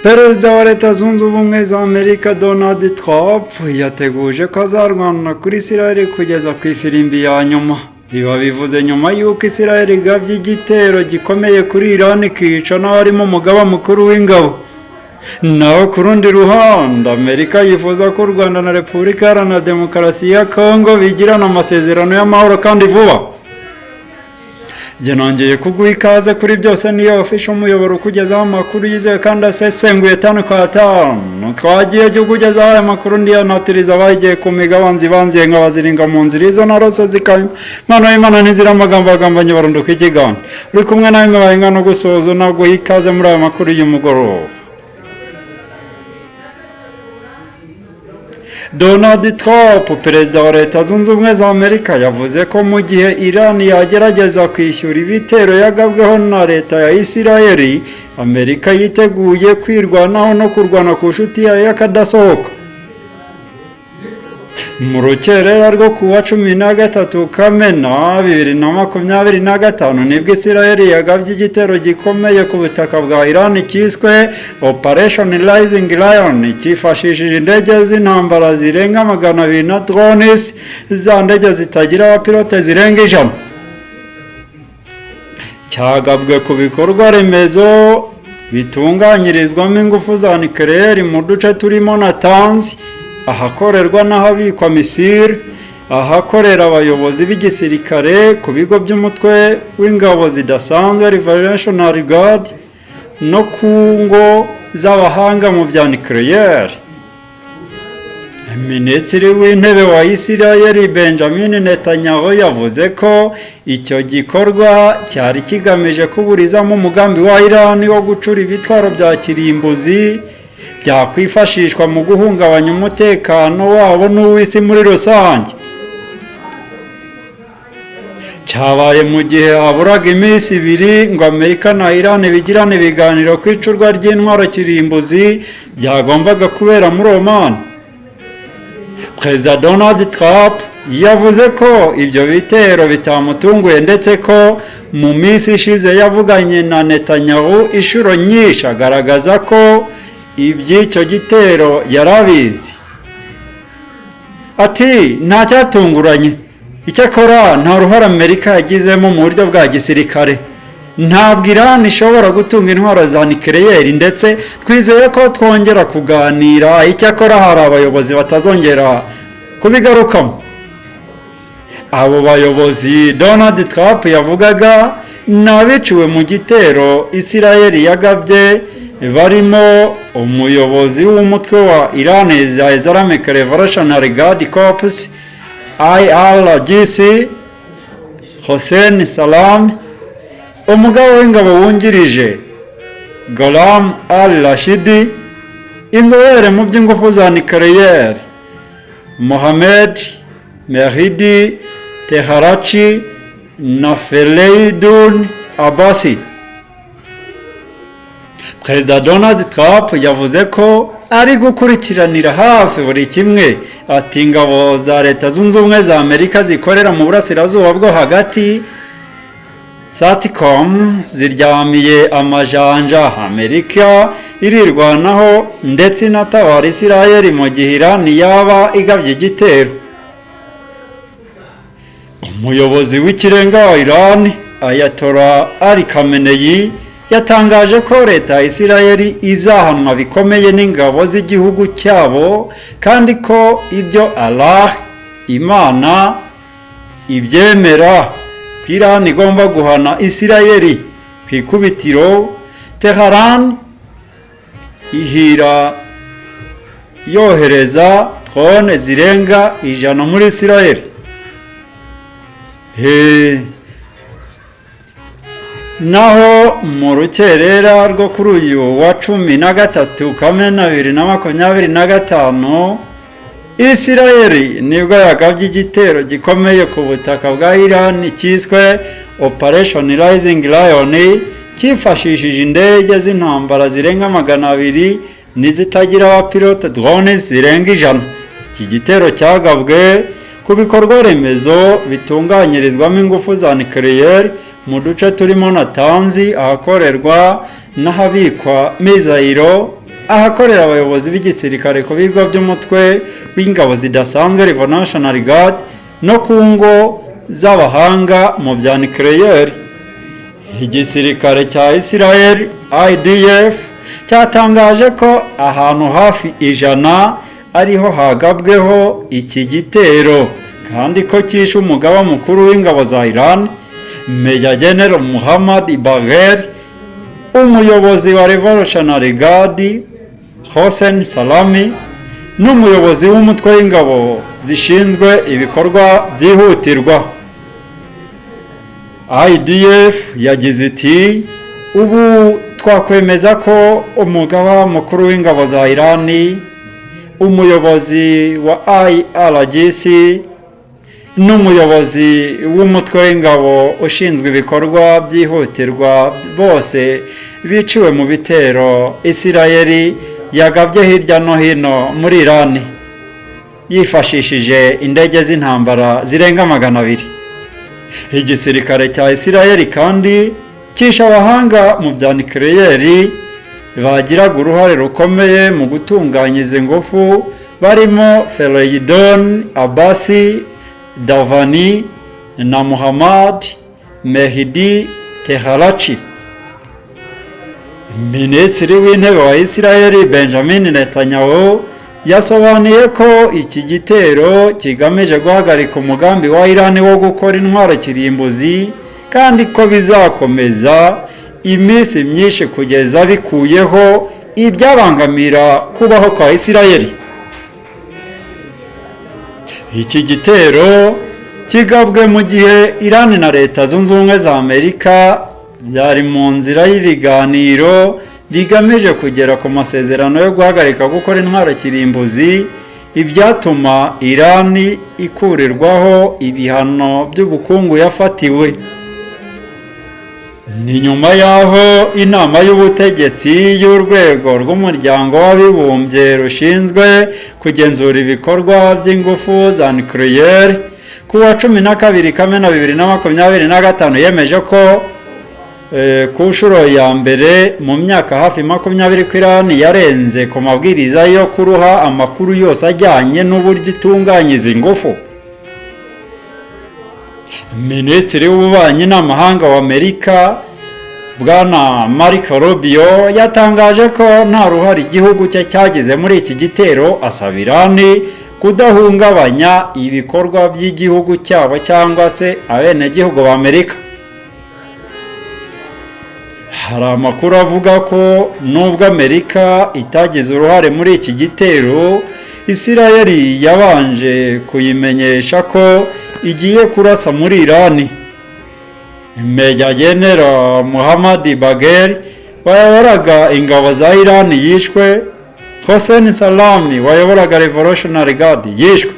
Perezida wa Leta Zunze Ubumwe za Amerika Donald Trump yateguje ko azarwana kuri Israel kugeza ku Firimbi ya nyuma. Biba bivuze nyuma y'uko Israel igabye igitero gikomeye kuri Iran ikica n'abarimo umugaba mukuru w'ingabo. Naho ku rundi ruhande Amerika yifuza ko Rwanda na Repubulika Iharanira Demokarasi ya Kongo bigirana amasezerano y'amahoro kandi vuba. Nongeye kuguha ikaze kuri byose niyo official umuyoboro ukugezaho amakuru yizewe kandi asesenguye 5 kwa 5. Twagiye gihugu kugezaho aya makuru ndiyanatiriza abagiye ku migabanzi banziye nk'abaziringa mu nzira izo naroso zikanya mano y'Imana n'inzira amagambo agambanye barunduka ikiganda. Uri kumwe nawe mwahinga no gusoza naguha ikaze muri aya makuru y'umugoroba. Donald Trump, perezida wa Leta Zunze Ubumwe za Amerika, yavuze ko mu gihe Iran yagerageza kwishyura ibitero yagabweho na leta ya Israel, Amerika yiteguye kwirwanaho no kurwana ku nshuti yayo y'akadasohoka. Mu rukerera rwo kuwa 13 Kamena 2025 nibwo Israel yagabye igitero gikomeye ku butaka bwa Iran cyiswe Operation Rising Lion, cyifashishije indege z'intambara zirenga 200 na drones za ndege zitagira abapilote zirenga 100. Cyagabwe ku bikorwa remezo bitunganyirizwamo ingufu za nucleaire mu duce turimo na Tanzi, ahakorerwa n'ahabikwa misile, ahakorera abayobozi b'igisirikare, ku bigo by'umutwe w'ingabo zidasanzwe Revolutionary Guard, no ku ngo z'abahanga mu bya nucleaire. Minisitiri w'intebe wa Israel Benjamin Netanyahu yavuze ko icyo gikorwa cyari kigamije kuburizamo umugambi wa Iran wo gucura ibitwaro bya kirimbuzi byakwifashishwa mu guhungabanya umutekano wabo n'uw'isi muri rusange. Cyabaye mu gihe haburaga iminsi 2 ngo Amerika na Iran bigirane ibiganiro ku icurwa ry'intwaro kirimbuzi byagombaga kubera muri Oman. Perezida Donald Trump yavuze ko ibyo bitero bitamutunguye ndetse ko mu minsi ishize yavuganye na Netanyahu inshuro nyinshi agaragaza ko iby'icyo gitero yarabizi. Ati nta cyatunguranye, icyakora nta ruhare Amerika yagizemo mu buryo bwa gisirikare. Ntabwo Iran ishobora gutunga intwaro za nucleaire ndetse twizeye ko twongera kuganira, icyakora hari abayobozi batazongera kubigarukamo. Abo bayobozi Donald Trump yavugaga n'abiciwe mu gitero Israel yagabye barimo umuyobozi w'umutwe wa Iran Islamic Revolutionary Guard Corps IRGC Hossein Salami, umugabo w'ingabo wungirije Gholam al-Rashidi, inzobere mu by'ingufu za nucleaire Mohamed Mehdi Teharachi na Feleidun Abbasi. Perezida Donald Trump yavuze ko ari gukurikiranira hafi buri kimwe. Ati ingabo za Leta Zunze Ubumwe za Amerika zikorera mu burasirazuba bwo hagati SATCOM ziryamiye amajanja. Amerika irirwanaho ndetse inatabara Israel mu gihe Iran yaba igabye igitero. Umuyobozi w'ikirenga wa Iran Ayatollah Ali Khamenei yatangaje ko leta ya Israel izahanwa bikomeye n'ingabo z'igihugu cyabo kandi ko ibyo Allah Imana ibyemera. Iran igomba guhana Israel ku ikubitiro. Tehran ihira yohereza drone zirenga 100 muri Israel. Naho mu rukerera rwo kuri uyu wa 13 Kamena 2025 Israel nibwo yagabye igitero gikomeye ku butaka bwa Iran cyiswe Operation Rising Lion, cyifashishije indege z'intambara zirenga 200 n'izitagira abapilote drones zirenga 100. Iki gitero cyagabwe ku bikorwa remezo bitunganyirizwamo ingufu za nucleaire mu duce turimo na Tanzi, ahakorerwa n'ahabikwa mizayiro ahakorera abayobozi b'igisirikare ku bigo by'umutwe w'ingabo zidasanzwe Revolutionary Guard no ku ngo z'abahanga mu bya nucleaire. Igisirikare cya ISRAEL IDF cyatangaje ko ahantu hafi 100 ariho hagabweho iki gitero kandi ko cyishe umugaba mukuru w'ingabo za Iran Major General Muhammad Bagher, umuyobozi wa Revolutionary Guard Hossein Salami n'umuyobozi w'umutwe w'ingabo zishinzwe ibikorwa byihutirwa. IDF yagize iti ubu twakwemeza ko umugaba mukuru w'ingabo za Iran, umuyobozi wa IRGC n'umuyobozi w'umutwe w'ingabo ushinzwe ibikorwa byihutirwa bose biciwe mu bitero Isirayeli yagabye hirya no hino muri Iran yifashishije indege z'intambara zirenga 200. Igisirikare cya Isirayeli kandi cyishe abahanga mu bya nucleaire bagiraga uruhare rukomeye mu gutunganya izi ngufu barimo Fereydon Abbasi Davani na Muhammad Mehdi Teharachi. Minisitiri w'intebe wa Isirayeli Benjamin Netanyahu yasobanuye ko iki gitero kigamije guhagarika umugambi wa Iran wo gukora intwaro kirimbuzi kandi ko bizakomeza iminsi myinshi kugeza bikuyeho ibyabangamira kubaho kwa Isirayeli. Iki gitero kigabwe mu gihe Iran na Leta Zunze Ubumwe za Amerika byari mu nzira y'ibiganiro bigamije kugera ku masezerano yo guhagarika gukora intwaro kirimbuzi, ibyatuma Iran ikurirwaho ibihano by'ubukungu yafatiwe. Ni nyuma y'aho inama y'ubutegetsi y'urwego rw'umuryango w'abibumbye rushinzwe kugenzura ibikorwa by'ingufu za nucleaire ku wa 12 Kamena 2025 yemeje ko ku nshuro ya mbere mu myaka hafi 20 ko Iran yarenze ku mabwiriza yo kuruha amakuru yose ajyanye n'uburyo itunganya izi ngufu. Minisitiri w'ububanyi n'amahanga wa Amerika Bwana Marco Rubio yatangaje ko nta ruhare igihugu cye cyagize muri iki gitero, asaba Iran kudahungabanya ibikorwa by'igihugu cyabo cyangwa se abenegihugu ba Amerika. Hari amakuru avuga ko nubwo Amerika itagize uruhare muri iki gitero, Isirayeli yabanje kuyimenyesha ko igiye kurasa muri Iran. Major General Muhammad Bagher wayoboraga ingabo za Iran yishwe, Hossein Salami wayoboraga Revolutionary Guard yishwe.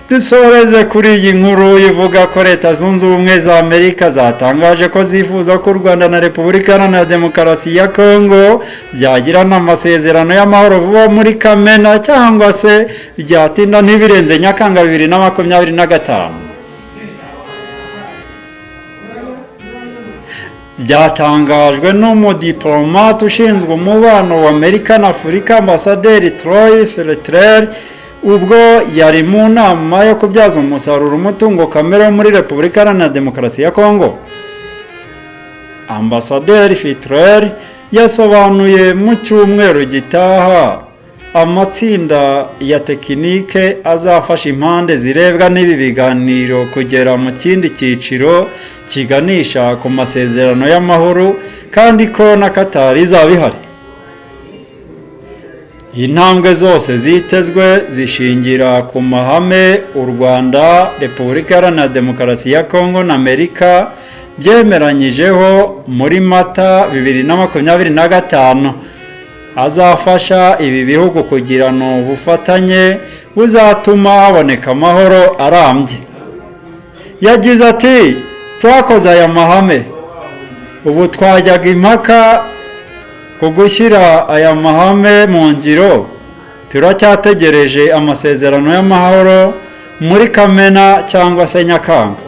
Dusoreze kuri iyi nkuru ivuga ko Leta Zunze Ubumwe za Amerika zatangaje ko zifuza ko Rwanda na Repubulika Iharanira Demokarasi ya Kongo byagirana amasezerano y'amahoro vuba muri Kamena cyangwa se byatinda ntibirenze Nyakanga 2025. Byatangajwe n'umudipolomate ushinzwe umubano wa Amerika na Afurika Ambasaderi Troy Ferreter ubwo yari mu nama yo kubyaza umusaruro umutungo kamere muri Repubulika Iharanira Demokarasi ya Kongo. Ambasaderi Ferreter yasobanuye mu cyumweru gitaha amatsinda ya tekinike azafasha impande zirebwa n'ibi biganiro kugera mu kindi cyiciro kiganisha ku masezerano y'amahoro kandi ko na Qatar izaba ihari. Intambwe zose zitezwe zishingira ku mahame u Rwanda, Repubulika Iharanira Demokarasi ya Kongo na Amerika byemeranyijeho muri Mata 2025 azafasha ibi bihugu kugirana ubufatanye buzatuma haboneka amahoro arambye. Yagize ati twakoze aya mahame, ubu twajyaga impaka ku gushyira aya mahame mu ngiro, turacyategereje amasezerano y'amahoro muri Kamena cyangwa se Nyakanga.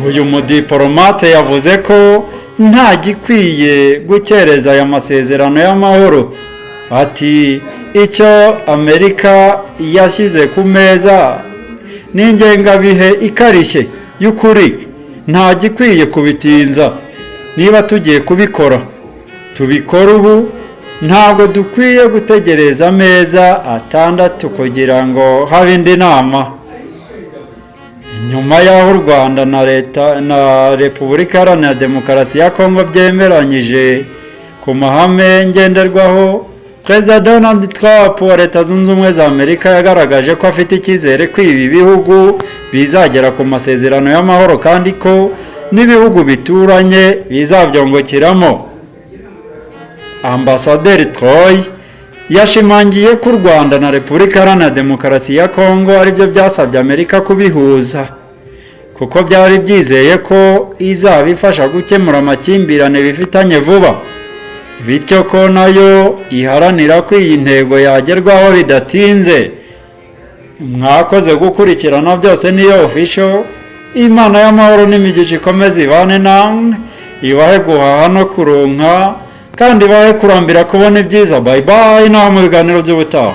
Uyu mudipolomate yavuze ko nta gikwiye gukereza aya masezerano y'amahoro. Ati icyo Amerika yashyize ku meza ni ingengabihe ikarishye y'ukuri, nta gikwiye kubitinza. Niba tugiye kubikora tubikora ubu, ntabwo dukwiye gutegereza ameza atandatu kugira ngo habe indi nama. Nyuma y'aho u Rwanda na Repubulika Iharanira Demokarasi ya Kongo byemeranyije ku mahame ngenderwaho, Perezida Donald Trump wa Leta Zunze Ubumwe za Amerika yagaragaje ko afite icyizere ko ibi bihugu bizagera ku masezerano y'amahoro kandi ko n'ibihugu bituranye bizabyongokiramo. Ambasaderi Troy yashimangiye ko u Rwanda na Repubulika Iharanira Demokarasi ya Kongo aribyo byasabye Amerika kubihuza, kuko byari byizeye ko izabifasha gukemura amakimbirane bifitanye vuba, bityo ko nayo iharanira ko iyi ntego yagerwaho bidatinze. Mwakoze gukurikirana byose niyo official. Imana y'amahoro n'imigisha ikomeze ibane namwe, ibahe guhaha no kuronka kandi ibahe kurambira kubona ibyiza. Bye bye, naho mu biganiro by'ubutaha.